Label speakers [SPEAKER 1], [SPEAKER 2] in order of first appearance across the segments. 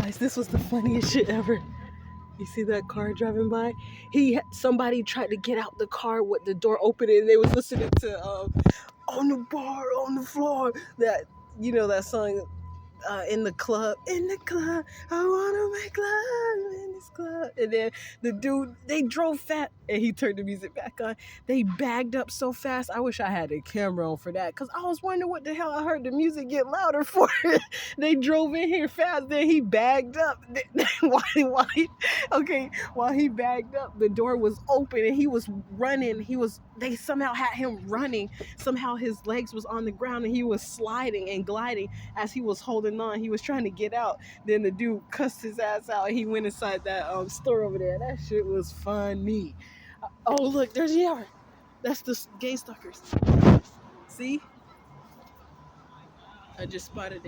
[SPEAKER 1] Guys, this was the funniest shit ever. You see that car driving by? Somebody tried to get out the car with the door open, and they was listening to on the bar, on the floor. That that song, in the club, I wanna make love in this club. And then the dude, they drove fast, and he turned the music back on. They bagged up so fast. I wish I had a camera on for that, because I was wondering what the hell I heard the music get louder for. They drove in here fast, then he bagged up. While he bagged up, the door was open, and he was running. They somehow had him running. Somehow his legs was on the ground, and he was sliding and gliding as he was holding on. He was trying to get out. Then the dude cussed his ass out, and he went inside that store over there. That shit was funny. Oh, look, there's Yara. That's the gay stalkers. See? I just spotted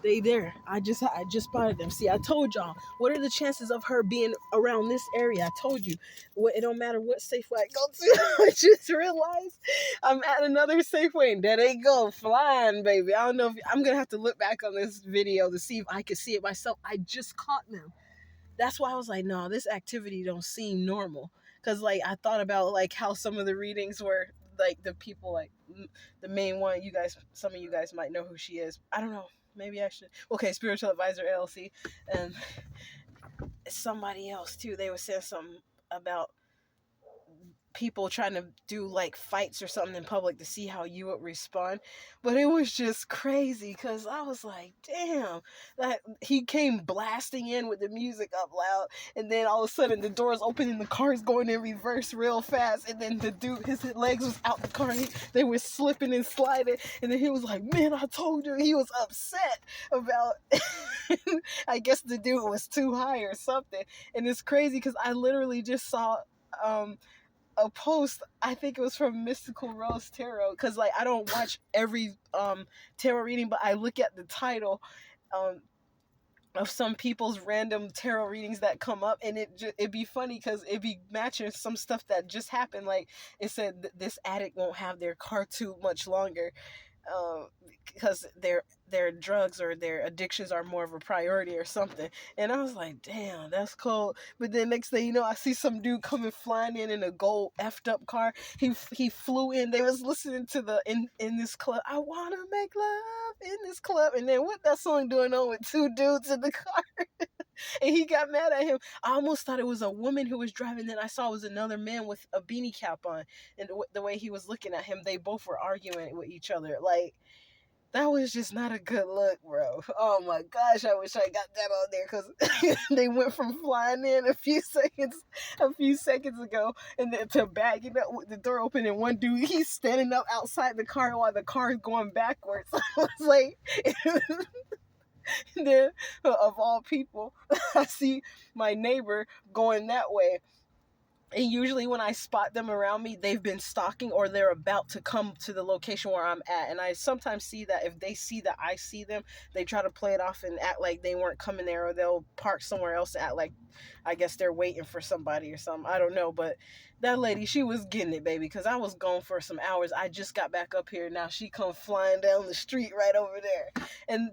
[SPEAKER 1] they there. I just spotted them. See, I told y'all. What are the chances of her being around this area? I told you. It don't matter what Safeway I go to. I just realized I'm at another Safeway, and there they go, flying, baby. I don't know if I'm gonna have to look back on this video to see if I can see it myself. I just caught them. That's why I was like, no, this activity don't seem normal. Cause like I thought about like how some of the readings were, like the people, like the main one. Some of you guys might know who she is. I don't know. Maybe I should. Okay, Spiritual Advisor LLC, and somebody else too. They were saying something about people trying to do like fights or something in public to see how you would respond. But it was just crazy, because I was like, damn, that he came blasting in with the music up loud, and then all of a sudden the doors open and the car's going in reverse real fast, and then the dude, his legs was out the car, they were slipping and sliding, and then he was like, man, I told you. He was upset about I guess the dude was too high or something. And it's crazy because I literally just saw a post, I think it was from Mystical Rose Tarot, because like I don't watch every tarot reading, but I look at the title of some people's random tarot readings that come up, and it'd be funny because it'd be matching some stuff that just happened. Like it said this addict won't have their car too much longer, because their drugs or their addictions are more of a priority or something. And I was like, damn, that's cold. But then next thing you know, I see some dude coming flying in a gold effed up car. He flew in. They was listening to the in this club, I wanna make love in this club. And then what that song doing on with two dudes in the car? And he got mad at him. I almost thought it was a woman who was driving. Then I saw it was another man with a beanie cap on. And the way he was looking at him, they both were arguing with each other. Like, that was just not a good look, bro. Oh my gosh, I wish I got that on there, because they went from flying in a few seconds ago, and then to bagging up with the door open, and one dude, he's standing up outside the car while the car is going backwards. I was like, then of all people, I see my neighbor going that way. And usually when I spot them around me, they've been stalking, or they're about to come to the location where I'm at. And I sometimes see that if they see that I see them, they try to play it off and act like they weren't coming there, or they'll park somewhere else and act like, I guess they're waiting for somebody or something. I don't know. But that lady, she was getting it, baby, because I was gone for some hours. I just got back up here. Now she come flying down the street right over there. And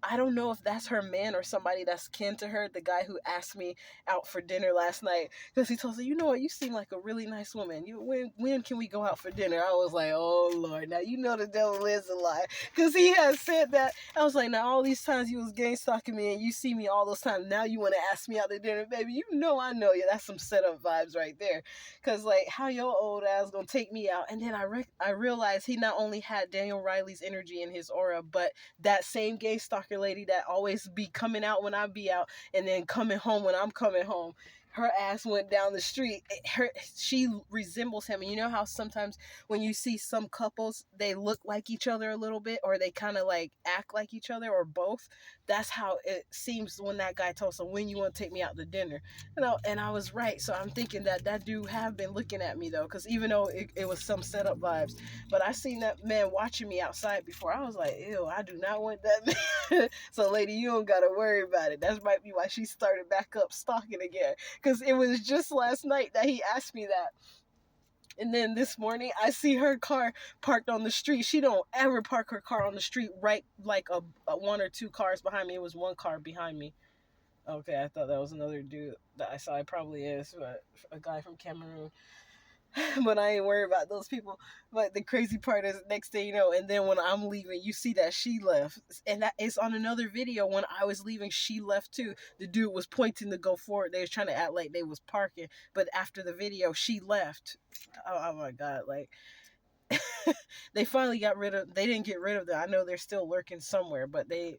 [SPEAKER 1] I don't know if that's her man or somebody that's kin to her, the guy who asked me out for dinner last night, because he told me, you know what, you seem like a really nice woman. When can we go out for dinner? I was like, oh Lord, now you know the devil is a lie, because he had said that. I was like, now all these times you was gang stalking me, and you see me all those times, now you want to ask me out to dinner, baby? You know I know you. That's some setup vibes right there, because like, how your old ass gonna take me out? And then I realized he not only had Daniel Riley's energy in his aura, but that same gay stalker lady that always be coming out when I be out, and then coming home when I'm coming home. Her ass went down the street. She resembles him. And you know how sometimes when you see some couples, they look like each other a little bit, or they kind of like act like each other, or both? That's how it seems when that guy told us, when you want to take me out to dinner? And I was right. So I'm thinking that dude have been looking at me, though, because even though it was some setup vibes, but I seen that man watching me outside before. I was like, ew, I do not want that man. So lady, you don't gotta worry about it. That might be why she started back up stalking again, because it was just last night that he asked me that. And then this morning, I see her car parked on the street. She don't ever park her car on the street right like a one or two cars behind me. It was one car behind me. Okay, I thought that was another dude that I saw. It probably is, but a guy from Cameroon. But I ain't worried about those people. But the crazy part is, next thing you know, and then when I'm leaving, you see that she left, and that is on another video. When I was leaving, she left too. The dude was pointing to go forward. They was trying to act like they was parking, but after the video, she left. Oh my god! Like they finally got rid of. They didn't get rid of them. I know they're still lurking somewhere, but the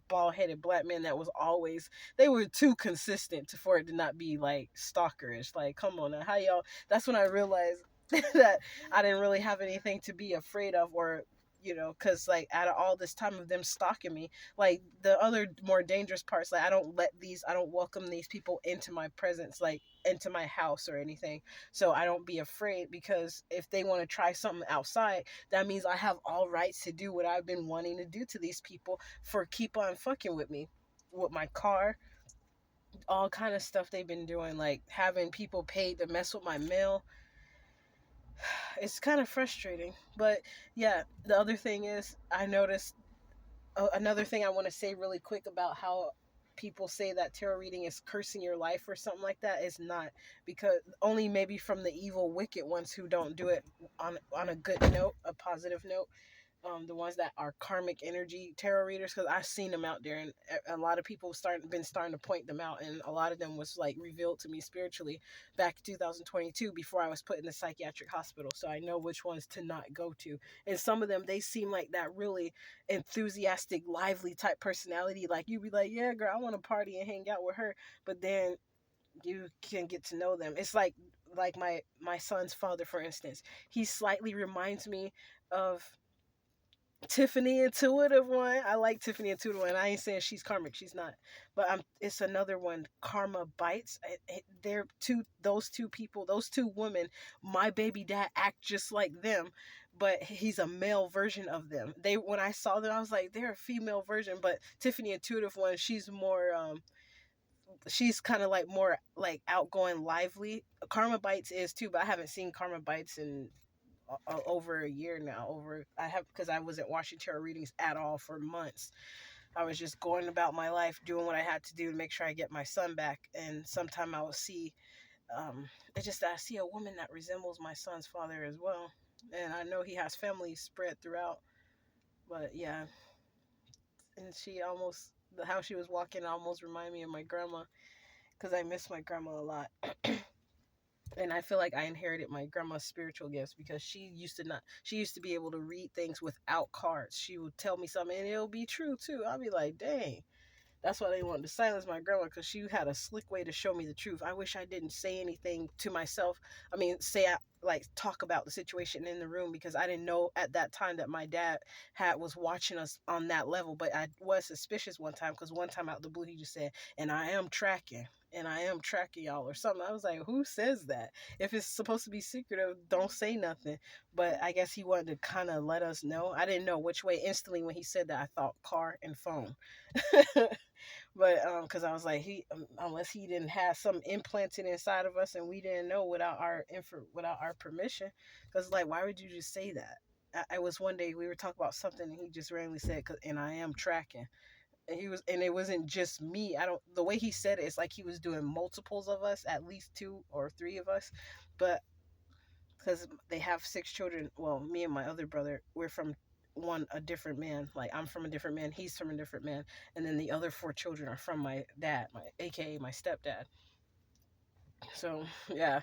[SPEAKER 1] bald headed black man that was always, they were too consistent for it to not be like stalkerish. Like, come on now, how y'all? That's when I realized that I didn't really have anything to be afraid of, or because like out of all this time of them stalking me, like the other more dangerous parts, like I don't welcome these people into my presence, like into my house or anything. So I don't be afraid, because if they want to try something outside, that means I have all rights to do what I've been wanting to do to these people for keep on fucking with me, with my car, all kind of stuff they've been doing, like having people paid to mess with my mail. It's kind of frustrating. But yeah, the other thing is, I noticed another thing I want to say really quick about how people say that tarot reading is cursing your life or something like that. Is not, because only maybe from the evil wicked ones who don't do it on a good note, a positive note. The ones that are karmic energy tarot readers, because I've seen them out there, and a lot of people been starting to point them out, and a lot of them was like revealed to me spiritually back in 2022 before I was put in the psychiatric hospital. So I know which ones to not go to, and some of them, they seem like that really enthusiastic, lively type personality. Like you be like, yeah, girl, I want to party and hang out with her, but then you can get to know them. It's like my son's father, for instance. He slightly reminds me of Tiffany Intuitive One. I like Tiffany Intuitive One. I ain't saying she's karmic. She's not. But it's another one, Karma Bites. They're those two people, those two women. My baby dad act just like them, but he's a male version of them. When I saw them, I was like, they're a female version. But Tiffany Intuitive One, she's more she's kind of like more like outgoing, lively. Karma Bites is too, but I haven't seen Karma Bites in over a year now. Because I wasn't watching tarot readings at all for months. I was just going about my life, doing what I had to do to make sure I get my son back. And sometime I will see, it's just that I see a woman that resembles my son's father as well, and I know he has family spread throughout. But yeah, and how she was walking almost reminded me of my grandma, because I miss my grandma a lot. And I feel like I inherited my grandma's spiritual gifts, because she used to be able to read things without cards. She would tell me something and it'll be true too. I'll be like, dang. That's why they wanted to silence my grandma, because she had a slick way to show me the truth. I wish I didn't say anything to myself. I mean, like talk about the situation in the room, because I didn't know at that time that my dad was watching us on that level. But I was suspicious one time, because one time out the blue he just said, "And I am tracking." And I am tracking y'all or something. I was like, who says that? If it's supposed to be secretive, don't say nothing. But I guess he wanted to kind of let us know. I didn't know which way. Instantly when he said that, I thought car and phone. But because I was like, unless he didn't have some implanted inside of us and we didn't know without our permission. Because like, why would you just say that? I was one day we were talking about something and he just randomly said, "And I am tracking." And it wasn't just me. I don't The way he said it, it's like he was doing multiples of us, at least two or three of us. But because they have six children. Well, me and my other brother, we're from a different man. Like, I'm from a different man, he's from a different man, and then the other four children are from my dad, my AKA my stepdad. So yeah,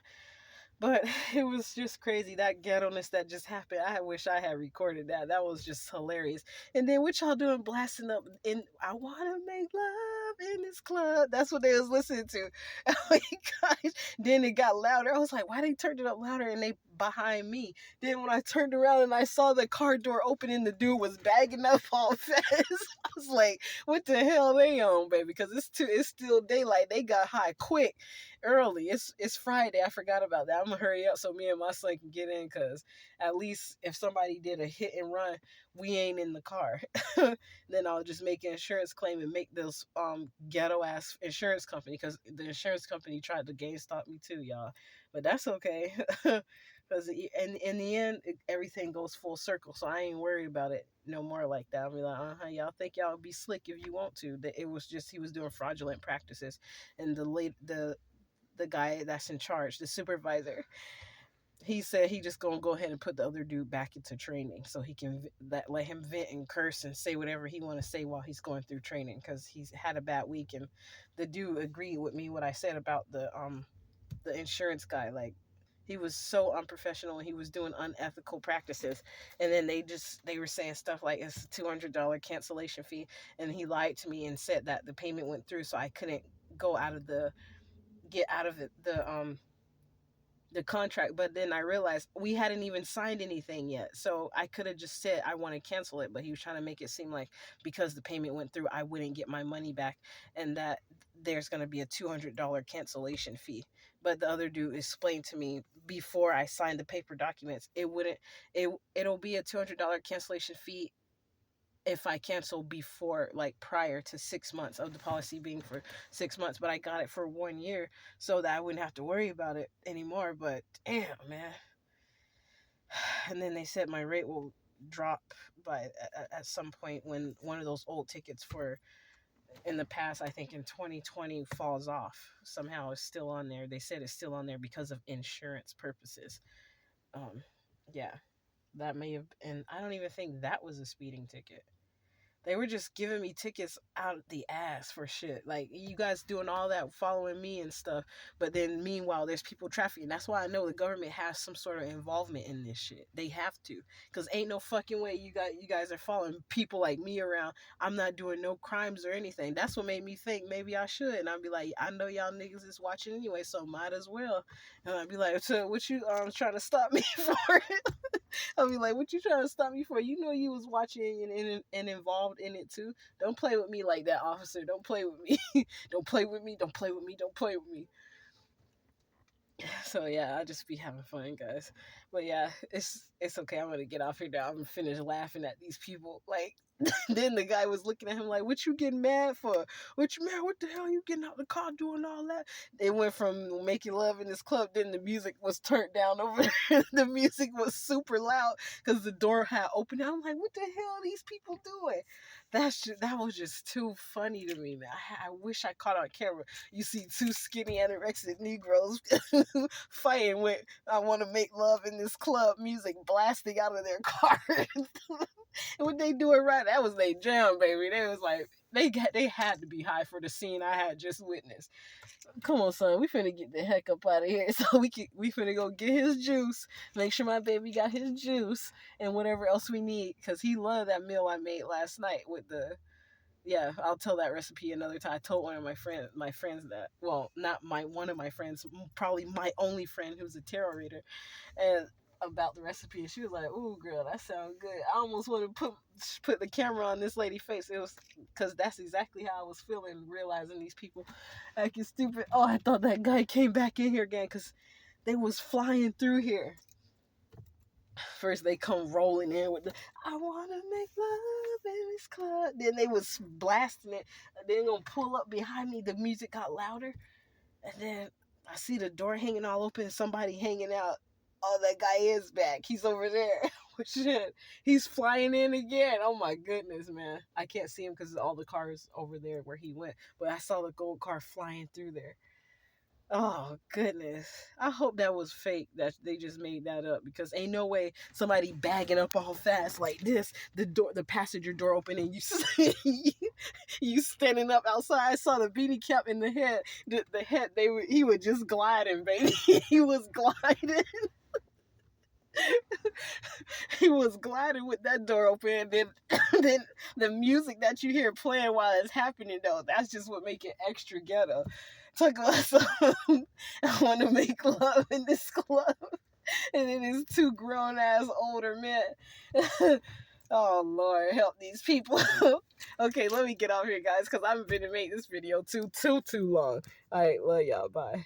[SPEAKER 1] but it was just crazy, that ghetto-ness that just happened. I wish I had recorded that. That was just hilarious. And then what y'all doing blasting up in "I Wanna Make Love in This Club"? That's what they was listening to. Oh my gosh. Then it got louder. I was like, why they turned it up louder and they behind me? Then when I turned around and I saw the car door open and the dude was bagging up all fast, I was like, what the hell they on, baby? Because it's still daylight. They got high quick early. It's Friday. I forgot about that. I'm gonna hurry up so me and my son can get in, because at least if somebody did a hit and run, we ain't in the car. Then I'll just make an insurance claim and make this ghetto ass insurance company, because the insurance company tried to GameStop me too, y'all. But that's okay. Because in the end, everything goes full circle. So I ain't worried about it no more like that. I'll be like, y'all think y'all be slick if you want to. That it was just he was doing fraudulent practices, and the guy that's in charge, the supervisor, he said he just gonna go ahead and put the other dude back into training so he can let him vent and curse and say whatever he want to say while he's going through training because he's had a bad week. And the dude agreed with me what I said about the insurance guy. Like, he was so unprofessional and he was doing unethical practices. And then they were saying stuff like it's a $200 cancellation fee, and he lied to me and said that the payment went through, so I couldn't go out of the get out of it the contract. But then I realized we hadn't even signed anything yet, so I could have just said I want to cancel it, but he was trying to make it seem like because the payment went through I wouldn't get my money back, and that there's going to be a $200 cancellation fee. But the other dude explained to me before I signed the paper documents it'll be a $200 cancellation fee if I cancel before, like, prior to 6 months of the policy being for 6 months. But I got it for 1 year so that I wouldn't have to worry about it anymore. But damn, man. And then they said my rate will drop at some point when one of those old tickets for in the past, I think in 2020, falls off. Somehow it's still on there. They said it's still on there because of insurance purposes. Um, yeah, that may have, and I don't even think that was a speeding ticket. They were just giving me tickets out the ass for shit. Like, you guys doing all that following me and stuff, but then meanwhile there's people trafficking. That's why I know the government has some sort of involvement in this shit. They have to, because ain't no fucking way you guys are following people like me around. I'm not doing no crimes or anything. That's what made me think maybe I should. And I'd be like, I know y'all niggas is watching anyway, so might as well. And I'd be like, so what you trying to stop me for? I'll be like, what you trying to stop me for? You know you was watching and involved in it too. Don't play with me like that, officer. Don't play with me. Don't play with me. Don't play with me. Don't play with me. So yeah, I just be having fun, guys. But yeah, it's okay. I'm gonna get off here now. I'm gonna finish laughing at these people. Like, then the guy was looking at him like, "What you getting mad for? What you mad? What the hell you getting out the car doing all that?" They went from making love in this club. Then the music was turned down over there. The music was super loud because the door had opened. I'm like, "What the hell are these people doing?" That was just too funny to me, man. I wish I caught on camera. You see two skinny anorexic Negroes fighting with "I want to make love in this club" music blasting out of their car. And what they doing right, that was their jam, baby. They was like, they had to be high for the scene I had just witnessed. Come on, son, we finna get the heck up out of here. So we finna go get his juice. Make sure my baby got his juice and whatever else we need, cause he loved that meal I made last night with the. Yeah, I'll tell that recipe another time. I told one of my friends that, well, not one of my friends, probably my only friend who's a tarot reader, and about the recipe, and she was like, "Ooh, girl, that sounds good." I almost want to put the camera on this lady's face. It was because that's exactly how I was feeling, realizing these people acting stupid. Oh, I thought that guy came back in here again because they was flying through here. First they come rolling in with the "I wanna make love in this club." Then they was blasting it. Then gonna pull up behind me. The music got louder, and then I see the door hanging all open. Somebody hanging out. Oh, that guy is back. He's over there. Shit, he's flying in again. Oh my goodness, man. I can't see him because all the cars over there where he went. But I saw the gold car flying through there. Oh goodness. I hope that was fake, that they just made that up, because ain't no way somebody bagging up all fast like this, the passenger door open and you standing up outside. I saw the beanie cap in the head. The head he was just gliding, baby. He was gliding. He was gliding with that door open. Then then the music that you hear playing while it's happening, though, that's just what make it extra ghetto. Talk about some, I want to make love in this club, and it is two grown ass older men. Oh Lord, help these people. Okay, let me get off here, guys, because I've been to make this video too long. All right, love y'all. Bye.